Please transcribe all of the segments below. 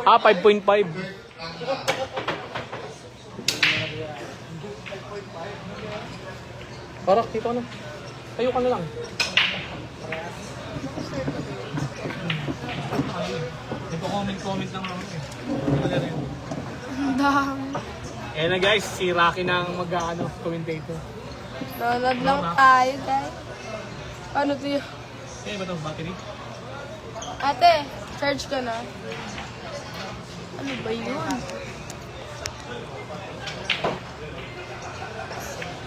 Ah, 5.5. Parang dito na. Tayo ka na lang. Comment lang ako eh. Ang dami. Ayan na guys, si Rocky nang commentator. Nanonood lang tayo, guys. Ano to yun? Eh, ba ito? Battery? Ate, charge ka na. Ano ba yun?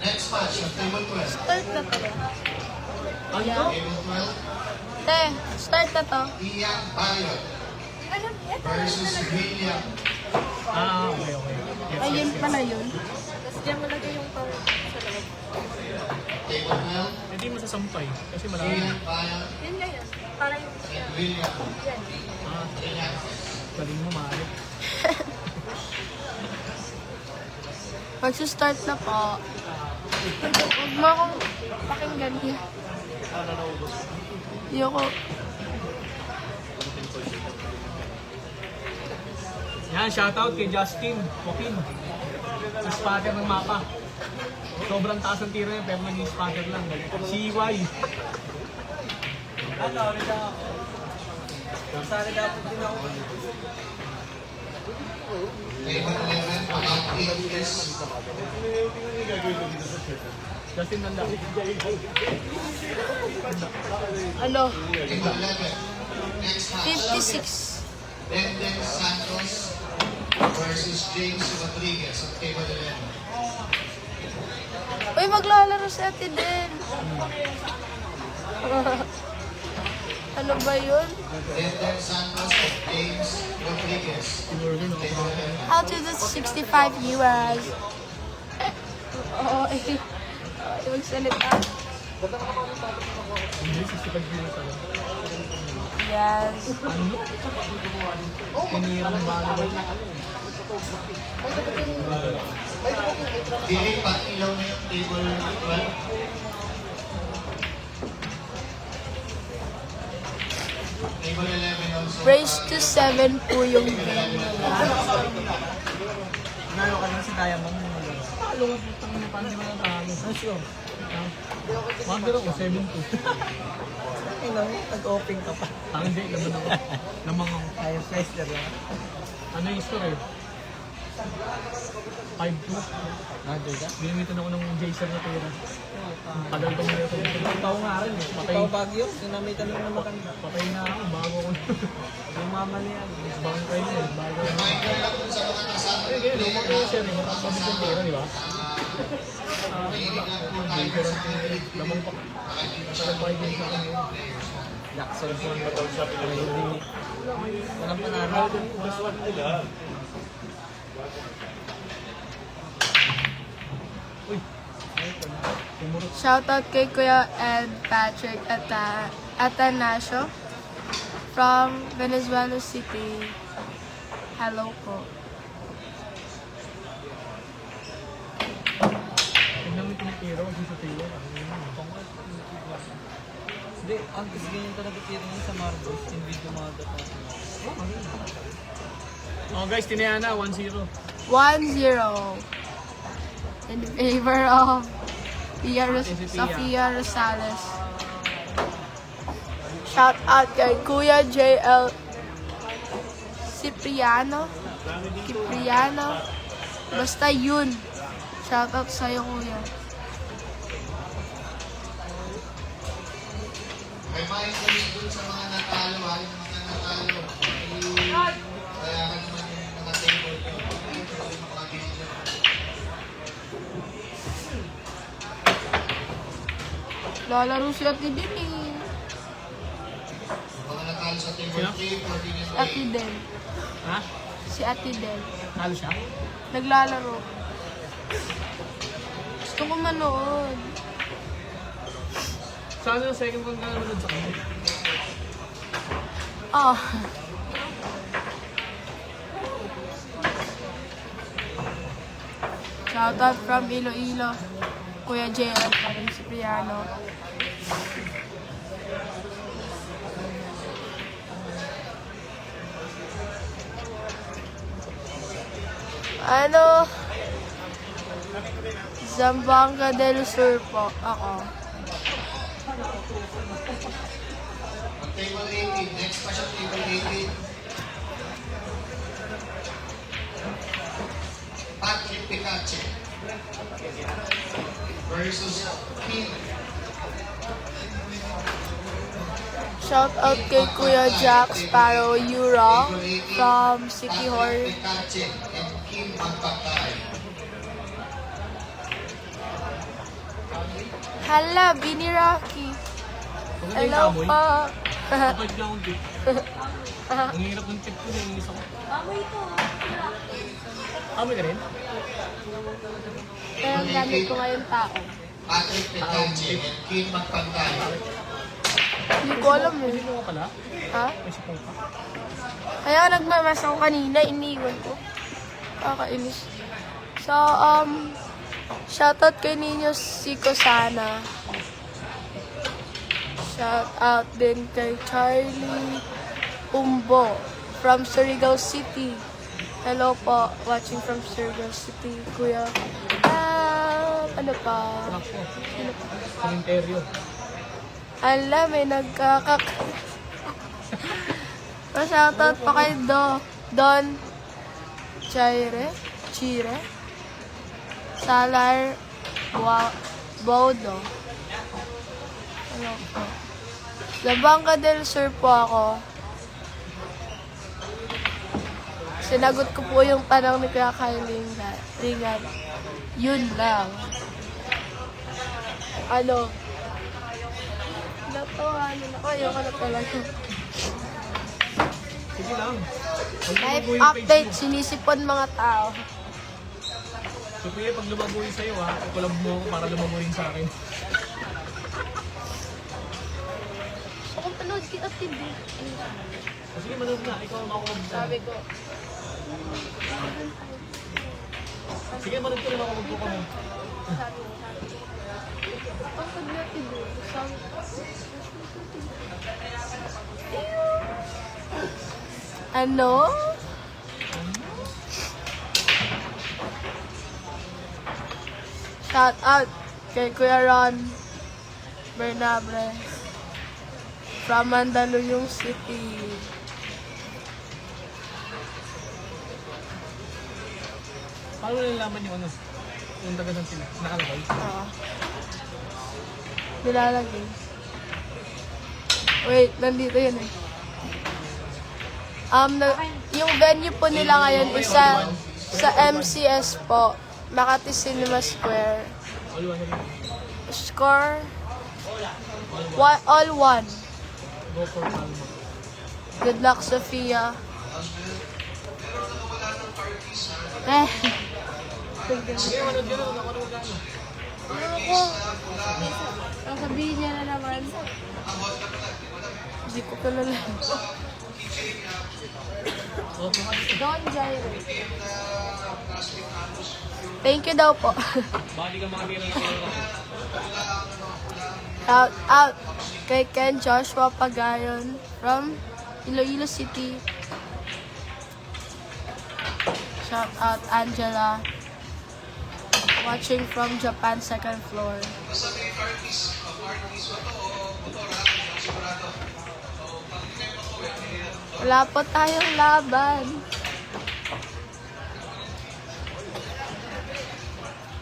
Next match, ang table 12. Start na to. Ano? Table 12, Te, start na to. Ian Bayo versus William. Ah, okay. Yes, Ayun yes, yes. pala yun. Tapos diyan mo lagay yung power sa loob. Table 12, Hindi masasampay. Kasi malaki. Ian Bayo Yun nga yun. Para yung and William. Ah, galing mo, maaari. Magsa-start na po. Huwag mo akong pakinggan niya. Ayoko. Yan, shoutout kay Justin Joaquin. Sa spotter ng mapa. Sobrang taas ng tira niya, pero naging spotter lang. CY. Table 11, ang 8 is Justin Nanda. Ano? Table 11. Next match, 56. Denden Santos versus James Rodriguez ang table 11. Uy, maglalaro si Ate din. Ano ba yun? Denden Santos and James Rodriguez. Table 11. How to do 65 viewers? Oo, eh. Magsalita. Hindi, 65 viewers ako. Yes. Ano? Tinirang bago. Dinig pag-ilaw na yung table 12. Table 11 also. Race to 7 po yung game. Nalo ka na si Diamond. Talo ka putang na paano naman ang talo. Let's go. Wonder ako, 7-2. Nag-open ka pa. Ah, hindi, laman ako. Lamang ako. Ayaw Fester lang. Ano yung score eh? 5-2. Nandun ka? Binimitan ako ng Jason na tira. Tagal ko nila ito. Tao nga rin eh. Patay. Tao Baguio. Sinamitan lang na maganda. Patay na ako bago ako. Yung mama niya. Bangkay na eh. Bago ako. Eh, ganyan. Lumang ko siya rin. Matapos yung tira, di ba? Lamang pa. Tagal pa kayo sa akin. Jackson Phone ba daw siya? Walang panalo. Uy. Tumurot. Shoutout kay Kuya Ed Patrick Atanasio from Venezuela City. Hello po. Tignan mo yung tinitira. Huwag yung sa tira. Hindi, ang ganyan talaga tira niya sa Marbles. Yung video mga data. Oh guys, tinaya na. 1-0. 1-0 in favor of Sofia Rosales. Shout out kay Kuya JL Cipriano. Basta yun. Shout out sa'yo, Kuya. Reminders dun sa mga natalo ha, yung mga natalo. Kaya ka naman yung mga table nyo. Yung mga video. Lalaro si Ate din eh. Mga natalo sa table 3, 14 Ate Del. Ha? Si Ate Del. Talo siya? Naglalaro. Gusto ko manood. Saan yung second kong gano'n sa kanya? Oh. Shoutout from Iloilo. Kuya JL pa rin si Priano. Ano? Zamboanga del Sur po. Ako. Table 18. Next pa siya, table 18. Patrick Picache versus Kim. Shout out kay Kuya Jack Sparrow Euro from City Hall. Patrick Picache and Kim Magpatay. Hala, Bini Rocky. Hello po. Kapag lang akong tip. Ang hirap ng tip ko na yung isa ko. Amoy ka rin? Pero ang gamit ko ngayon tao. Patrick Picache and Kim Magpatay. Hindi ko alam eh. Sino ka pala? Ha? May sipong ka? Kaya nagmamas ako kanina, iniwan ko. Kakainis. So, shoutout kay Nino Sico Sana. Shoutout din kay Charlie Umbo from Surigao City. Hello po, watching from Surigao City, Kuya. Ano pa? Anak ko. Sino pa? Cementerio. Alam, may nagkakak... Shoutout pa kay Don Chire, Salar Bodo. Ano po? Zamboanga del Sur po ako. Sinagot ko po yung tanong ni Kuya Kylie Ringan. Yun lang. Ano? Natawanan ako. Ayoko na talaga. Sige lang. Pag Live lumago yung page update, mo. sinisipon mga tao. So, kuya, pag lumago yung sa'yo ha, ikulab mo ako para lumago rin sa akin. So, kung panood kita TV, O, sige, manood na. Ikaw ang makukulab sa sabi ko, Sige, manood ko rin ako magpukamon. ang pag na TV, sabi ko, ano? Shout out kay Kuya Ron Bernabre from Mandaluyong City. Paano nalalaman yung ano? Yung taga ng sila? Nakalagay? Oo. Nilalagay. Wait, nandito yun eh. Yung venue po nila ngayon is sa MCS po, Makati Cinema Square. All one rin. Score all one. Go for Palma. Good luck, Sophia. Sige, manood yun. Ako na magano. Ako. Ang sabihin niya na naman. Hindi ko kilala. Don Jairo. Thank you daw po. Bali ka mga bira na Shout out kay Ken Joshua Pagayon from Iloilo City. Shout out Angela. Watching from Japan, second floor. Wala po tayong laban.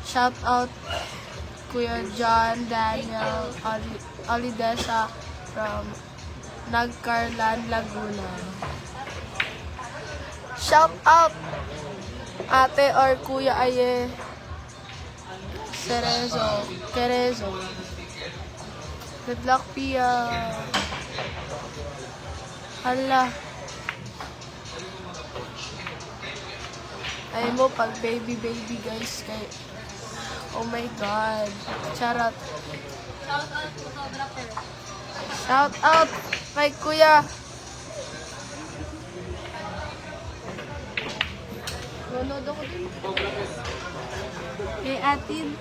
Shout out Kuya John Daniel Alidesa from Nagcarlan, Laguna. Shout out Ate or Kuya Aye Cerezo. Good luck, Pia. Hala. Ay mo, pag baby guys, kay... Oh my God. Charot. Shout out kay Kuya. Nanood ako din. Kay Atin.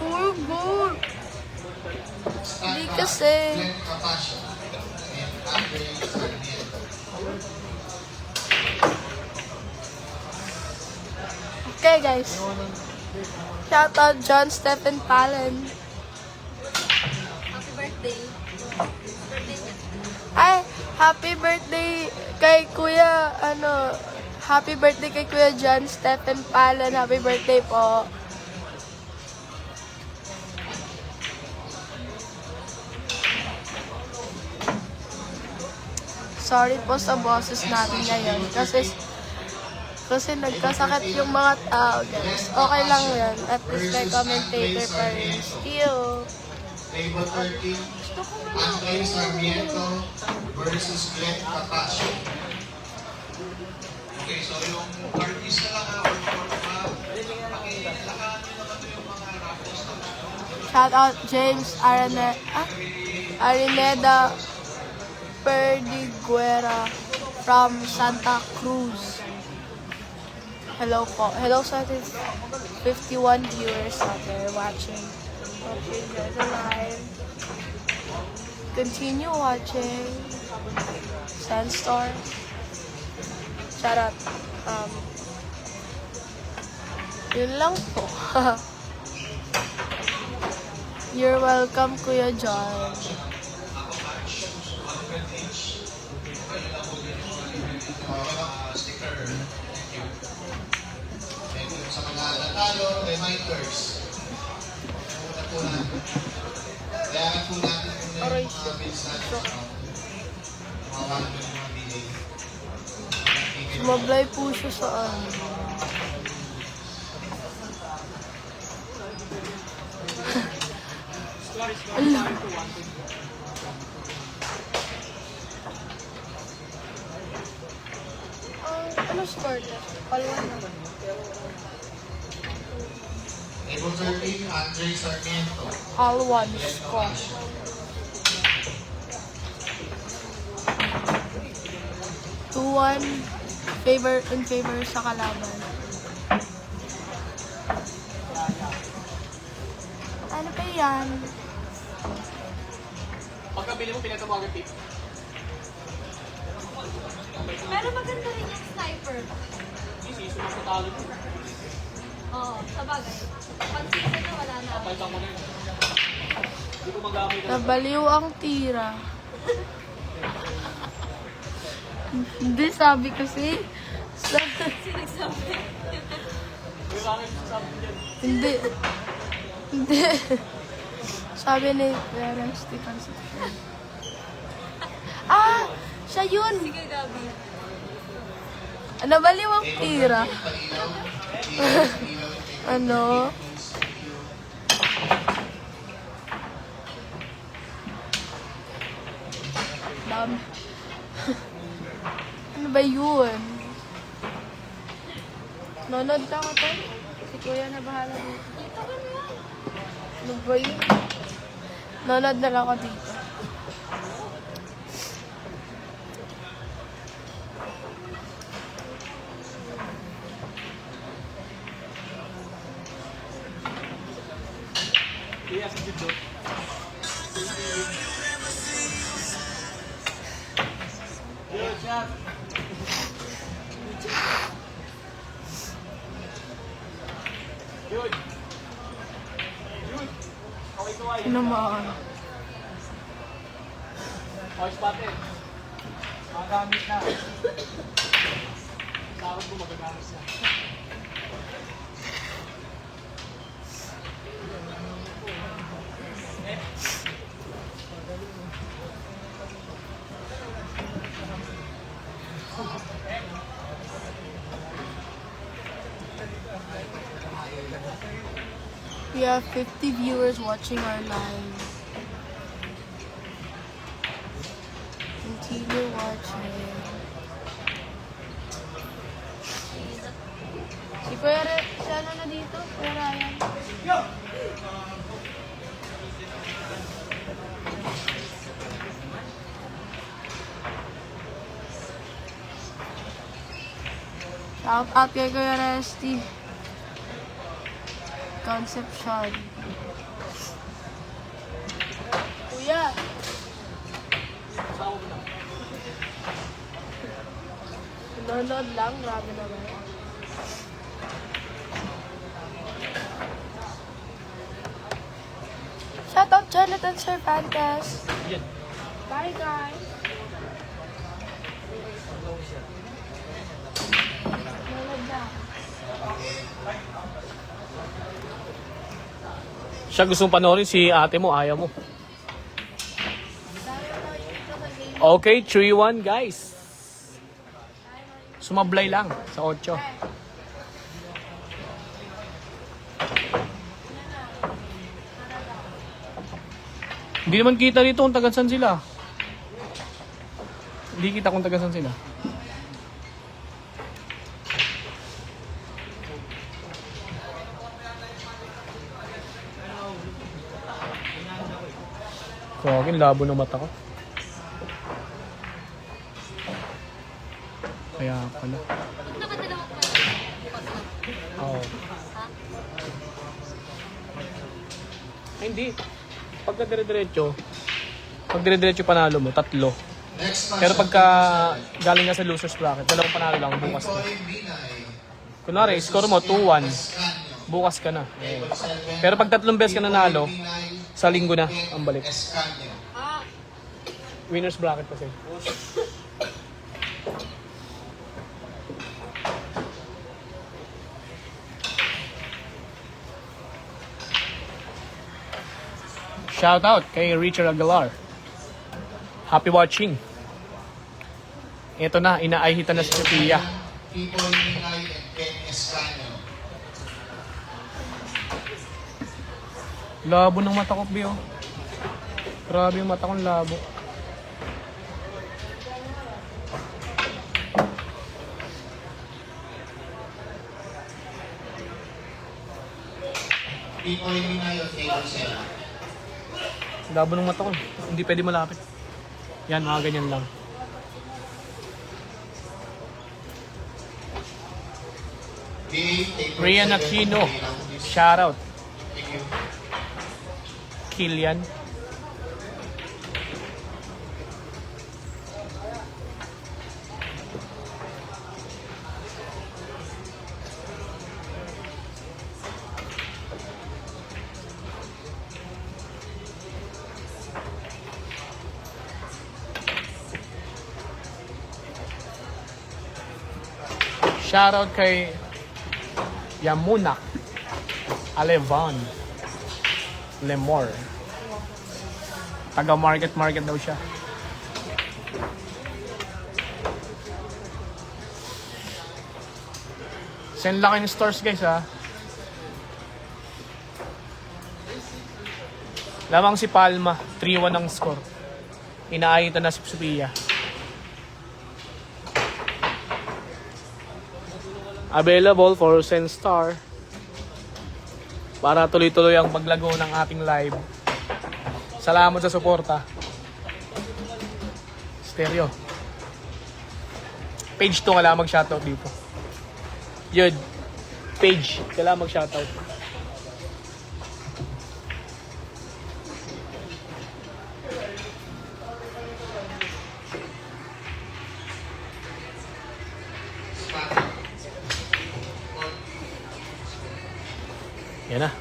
Oh God. Hindi kasi. Glenn Capasio and Andre Sarmiento. Okay guys. Shoutout John Stephen Pallen. Happy birthday. Ay, happy birthday kay Kuya, happy birthday kay Kuya John Stephen Pallen. Happy birthday po. Sorry po sa boses natin ngayon kasi nagkasakit yung mga tao, guys. Okay lang yan. At least may commentator pa rin. Still. Table 13, Andre Sarmiento versus Glenn Patasio. Okay, so yung artist na lang or pakilakaan nyo naman ito yung mga raffles na Shout out James Arineda Perdiguera from Santa Cruz. Hello po. Hello sa ating 51 viewers out there watching. Hope you guys are live. Continue watching. Sandstorm. Shout out. Yun lang po. You're welcome, Kuya John. sticker. Thank you. Thank you sa mga natalo, reminders. Una po natin. Kaya po natin kung yung mga bills natin. Mga delay. Sumablay po siya sa ano. Ano score na? All-one na. Table 13, Andre Sarmiento. All-one score. Two-one in favor sa kalaban. Ano pa yan? Pagkabili mo, pinatawagan tip. Pero maganda rin yung sniper. Easy, sumasatalo mo. Oo, sa bagay. Pag season na wala na. Kapalitan mo na yun. Hindi ko magamit na. Nabaliw ang tira. Hindi, sabi kasi. Sino nagsabi? May bakit sasabi dyan. Hindi. Hindi. Sabi ni Vera Stephen. Ah! Siya yun! Sige, Gabi. Nabaliw ang tira. Ano? Dami. Ano ba yun? Nonod lang ako. Si Kuya na bahala dito. Ito ba na yan? Ano ba yun? Nonod na lang ako dito. Kaya sa dito. Good shot. Good. Good. Okay, kaway. Ano naman? Okay, spotted. Magamit na. Sahod ko magagamit na. We have 50 viewers watching our live. Continue watching. Si Kuya na dito? Kuya Ryan? Shout out kay Kuya Resty. Conception. Kuya! Nanonood lang, grabe naman. Shoutout Jonathan Cervantes. Yan. Bye guys. Siya gusto mong panoorin, si ate mo, ayaw mo. Okay, 3-1 guys. Sumablay lang sa 8. Hindi naman kita dito kung taga saan sila. Hindi kita kung taga saan sila. Kagin, labo ng mata ko. Kaya pala. Ba't nakadalawang pala? Bukas na. Oo. Ha? Ay, hindi. Pagka dire-diretso panalo mo, 3. Next match. Pero pagka galing ka sa losers bracket, 2 panalo lang bukas na. Boy Binay. Kunwari, score mo 2-1, Escanio. bukas ka na. Table 7. Pero pag 3 beses ka nanalo, Binay. sa linggo na ang balik. Escanio. Ah, Winners bracket kasi. Shout out kay Richard Aguilar. Happy watching. Ito na, inaahitan na si Sophia. People Binay and Ken Escanio. Labo ng mata ko, Bio. Grabe yung mata kong labo. People Binay on table 7. Labo ng mata ko. Hindi pwede malapit. Yan, mga ganyan lang. Rian Aquino. Shout out. Thank you. Kilian. Shoutout kay Yamunak Alevan Lemor. Taga market daw siya. Send lang kayo ng stores guys ha. Lamang si Palma, 3-1 ang score. Inaayitan na si Sophia. Available for send star. Para tuloy-tuloy ang paglago ng ating live. Salamat sa suporta. Stereo. Page 2 kailangan mag-shoutout dito. Yun. Page. Kailangan mag-shoutout. Yan na.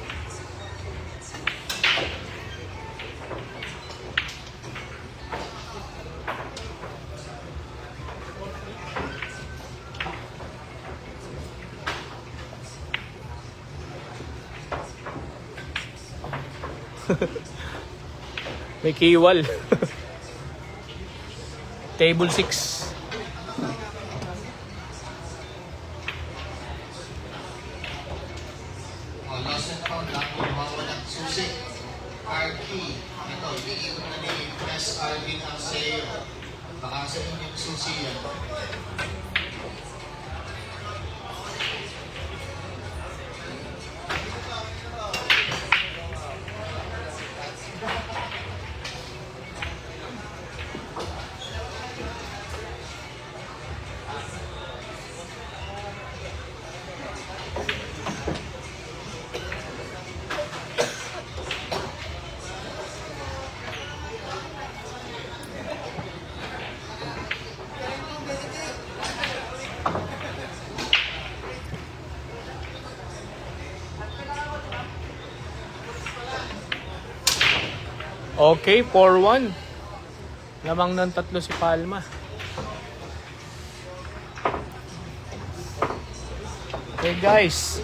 May kiwal. Table 6. Lost and found lang kung mawawalang susi. RP. Ito, iiwan na ni Press Arvin ang sa'yo. Baka sa inyong susi yan. Okay, 4-1. Lamang ng 3 si Palma. Okay guys,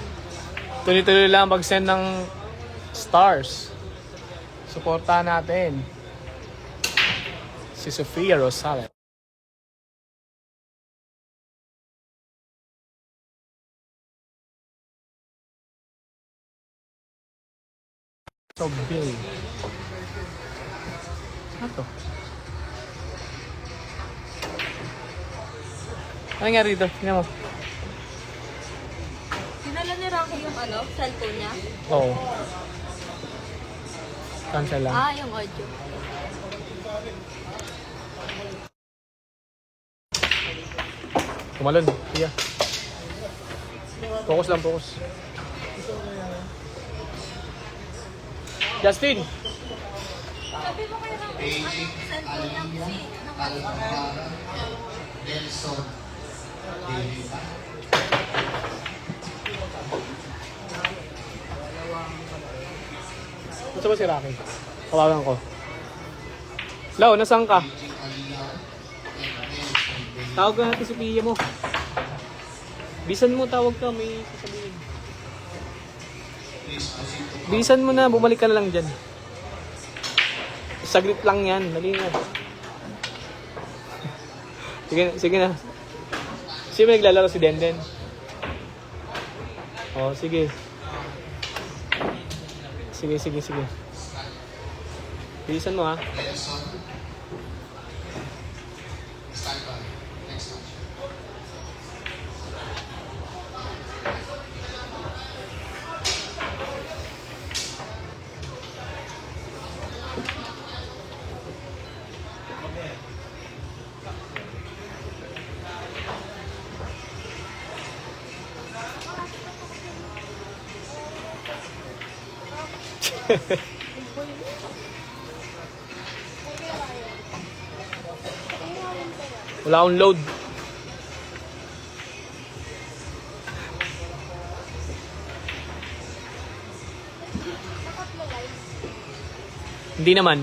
tuloy-tuloy lang mag-send ng stars. Suportahan natin si Sofia Rosales. So big. Ano to? Ano nangyari dito? Tingnan mo. Sinala ni Rocky yung cellphone niya? Oo. Cancel lang. Ah, yung audio. Tumalon. Iya. Focus lang, focus. Justin! Sabi mo kay Rocky, Beijing, cellphone niya kasi Alcantara, Nelson, David. Gusto ba si Rocky? Tawagan ko. Lau, nasaan ka? Tawag ka natin si Pia mo. Bisan mo, tawag ka. May sasabihin. Bisan mo na, bumalik ka na lang dyan. Saglit lang yan. Dali na. Sige na. Sino naglalaro si Denden? Oh, sige. Sige. Bilisan mo ha. Nelson. Stand by. Next match. Wala akong load. Hindi naman.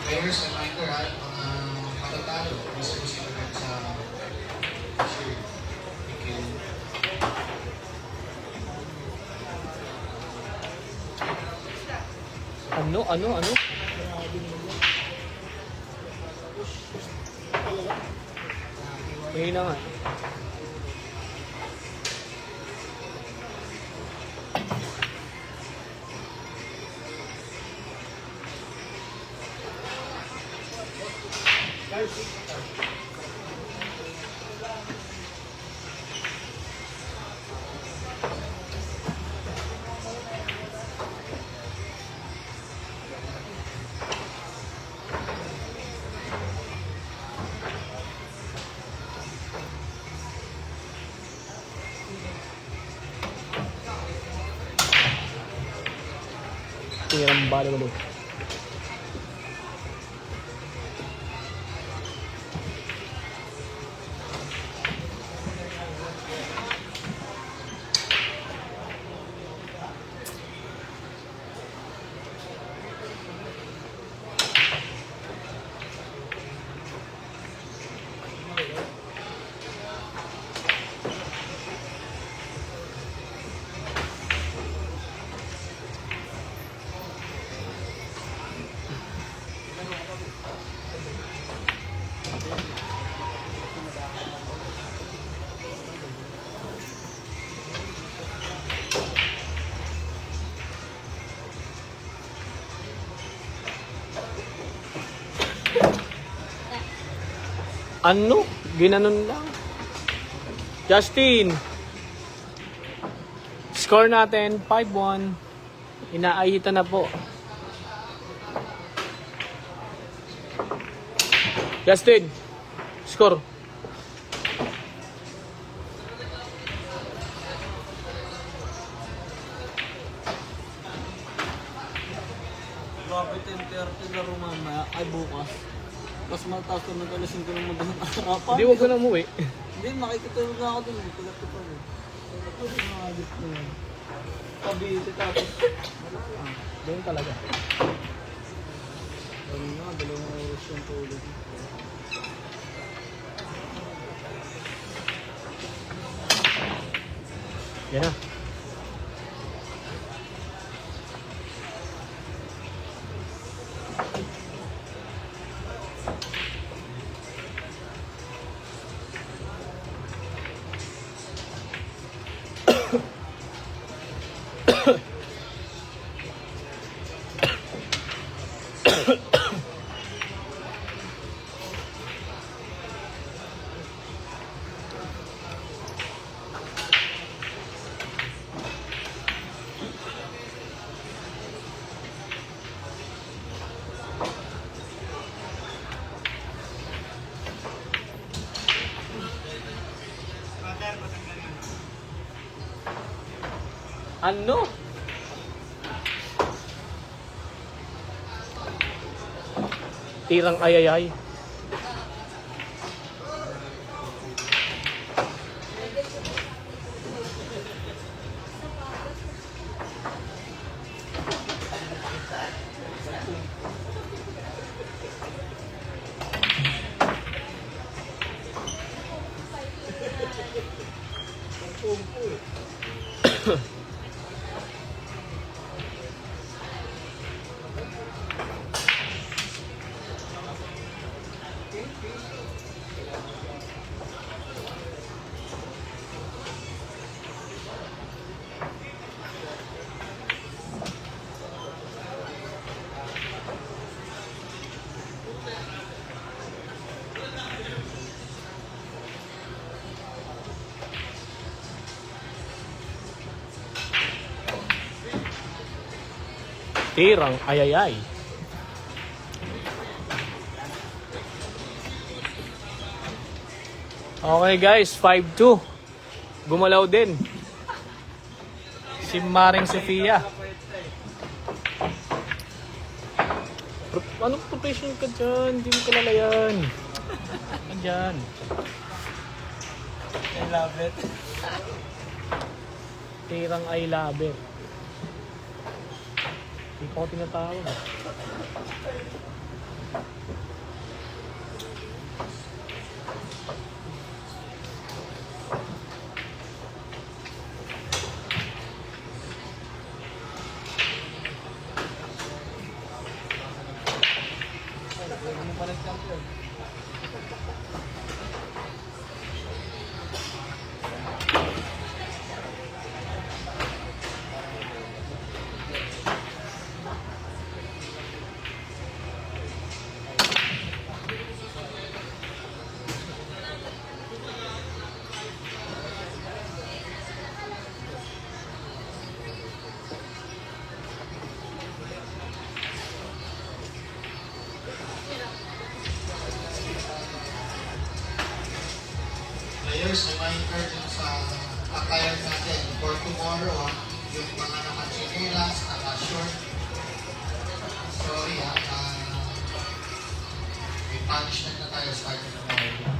Players, reminder ha, mga matatalo. Gusto ko sila sa shirt. Thank you. Ano? Mahina nga. Tirang bala ulit. Ano? Ginanon lang. Justin! Score natin, 5-1. Inaayita na po. Justin! Score. Grabe, 10-30. ay bukas. Tapos mataas ko ng alas 5 ng madaling araw. Hindi, huwag ka na umuwi. Hindi, makikitulog na ako dun. Pagkat ko pa rin. Pagkat ko na agad na yan. Pabiti tapos. Doon talaga. Ano na, 2 oras yung tulog. Yan na. Ano? Tirang ayayay. Tirang ayayay. Okay guys, 5-2. Gumalaw din. Si Maring Sofia. Anong profession ka dyan? Hindi mo kilala yan. Andyan. I love it. Tirang I love it. Hindi pa ako tinatawag. Ano pa nag-champion? Players, reminder dun sa attire natin for tomorrow, yung mga nakachinelas, naka-short. Sorry may punishment na tayo starting tomorrow.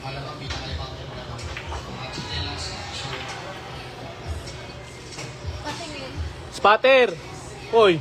Malamang pinaka-ibang yung mga chinelas, naka-short. Patingin. Spatter! Hoy!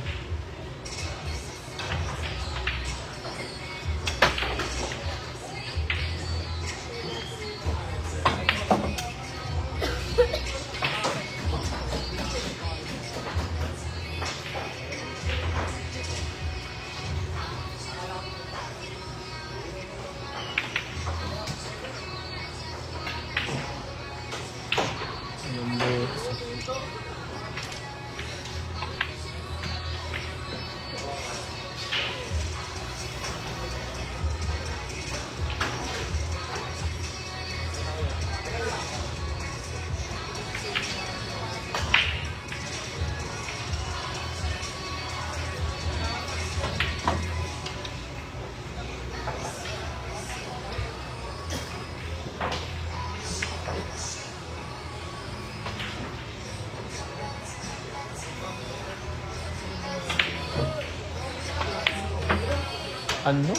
Ano?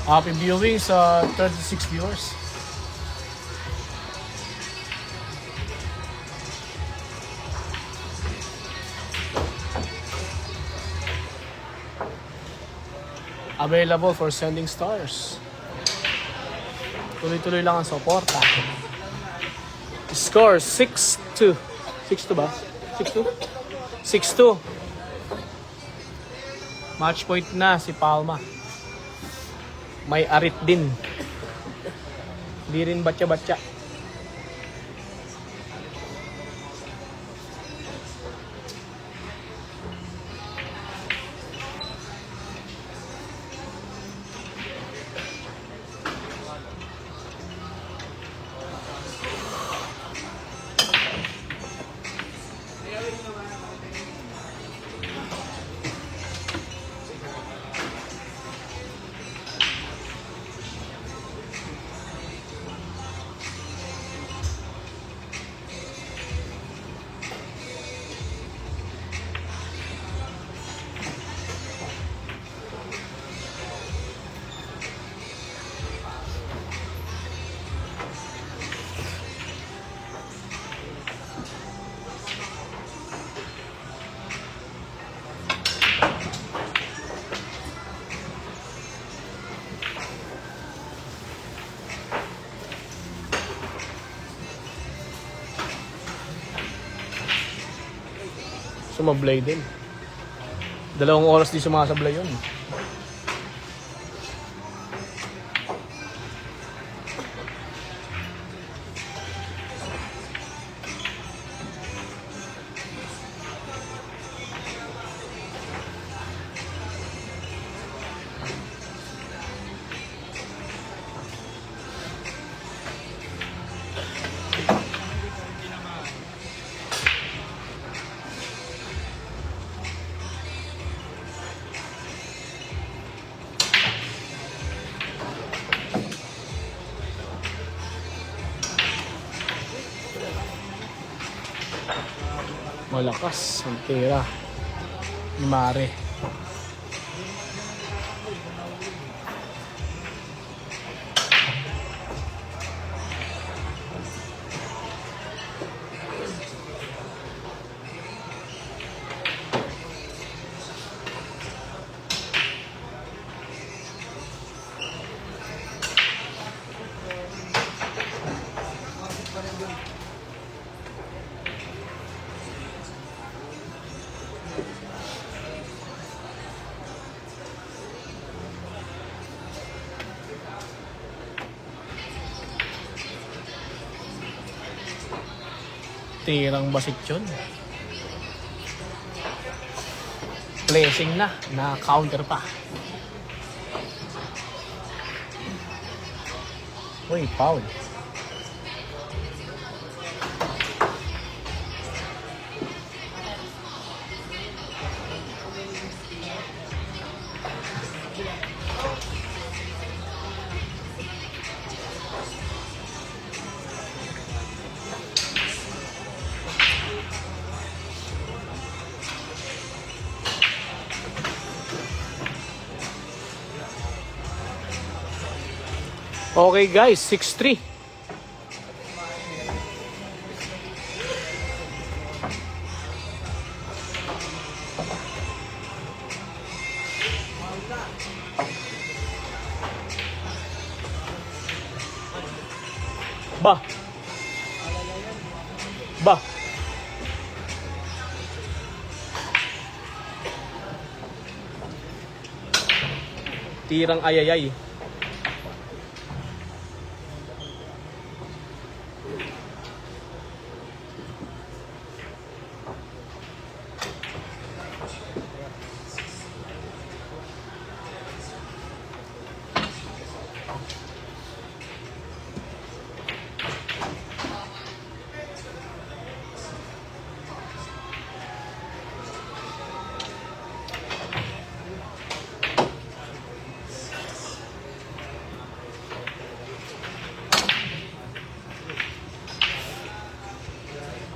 Happy viewing sa 36 viewers. Available for sending stars. Tuloy-tuloy lang ang suporta. Score 6-2. 6-2 ba? 6-2? 6-2. Match point na si Palma. May arit din. Di rin batya-batya. Sumablay din. 2 oras di sumasablay yun. Malakas ang tira ni Mare. Tirang basit yun. Blessing na counter pa. Uy, foul. Okay guys, 6-3. Bah. Bah. Tirang ayayay.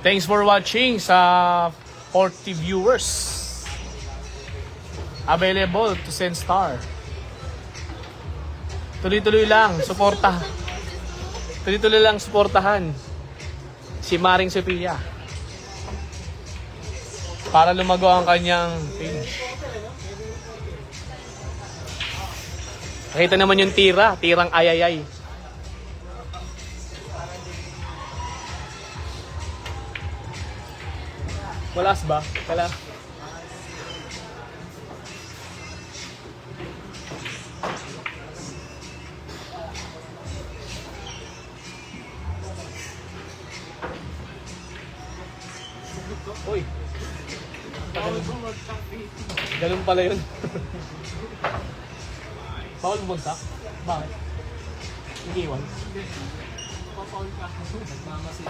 Thanks for watching sa 40 viewers. Available to send star. Tuloy-tuloy lang, suporta. Tuloy-tuloy lang suportahan si Maring Sophia para lumago ang kanyang page. Nakita naman yung tirang ayayay. Walas ba? Wala. Uy. Ganun pala yun. Bawal bumagsak? Bakit? Nag-iwan? Papaul ka. Nagmamasid.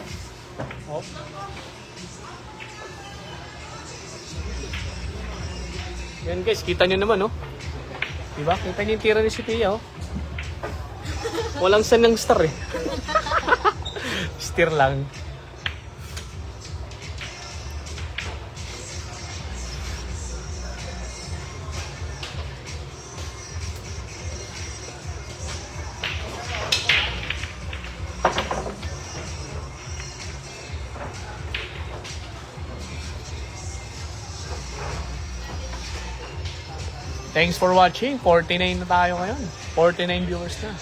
Oh. Yan guys, kita nyo naman, oh. Diba? Kita nyo yung tira ni Sophia, oh. Walang sanang star, eh. Stir lang. Thanks for watching. 49 na tayo ngayon. 49 viewers na.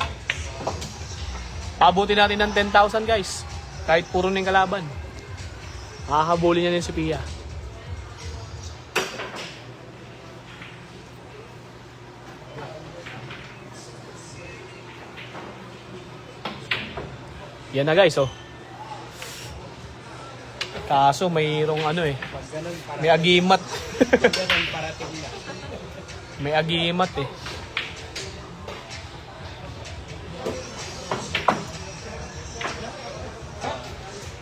Pabuti natin ng 10,000 guys. Kahit puro na yung kalaban. Hahabulin niya din si Pia. Yan na guys, oh. Kaso mayroong ano eh. May agimat. May agimat eh.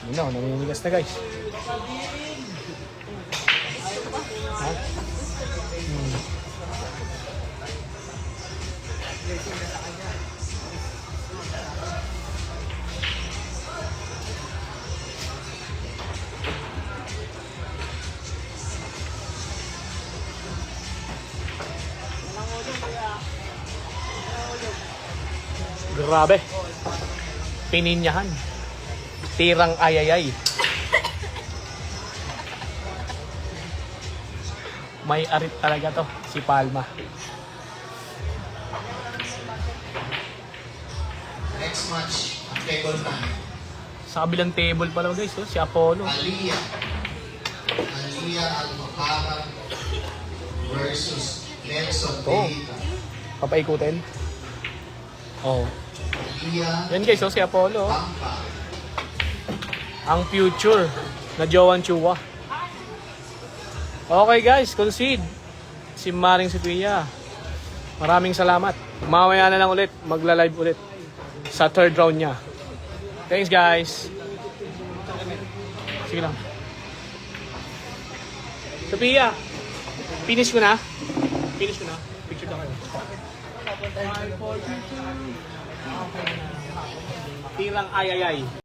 Yun na, namimigas na guys. Ha? Grabe. Pininyahan. Tirang ayayay. May arit talaga to, si Palma. Next match, table 9. Sa kabilang table pala guys, oh, si Apollo. Aliyah Al-Muharram versus Nelson Oh. Vega. Papaikutin. Oh. Aliyah Yan guys, oh, si Apollo. Oh. Pampa. Ang future na Joan Chua. Okay guys, concede si Maring Sophia. Maraming salamat. Mamaya na lang ulit, magla-live ulit sa third round niya. Thanks guys. Sige lang. Sophia, finish ko na. Finish ko na. Picture ka kayo. Tirang ayayay.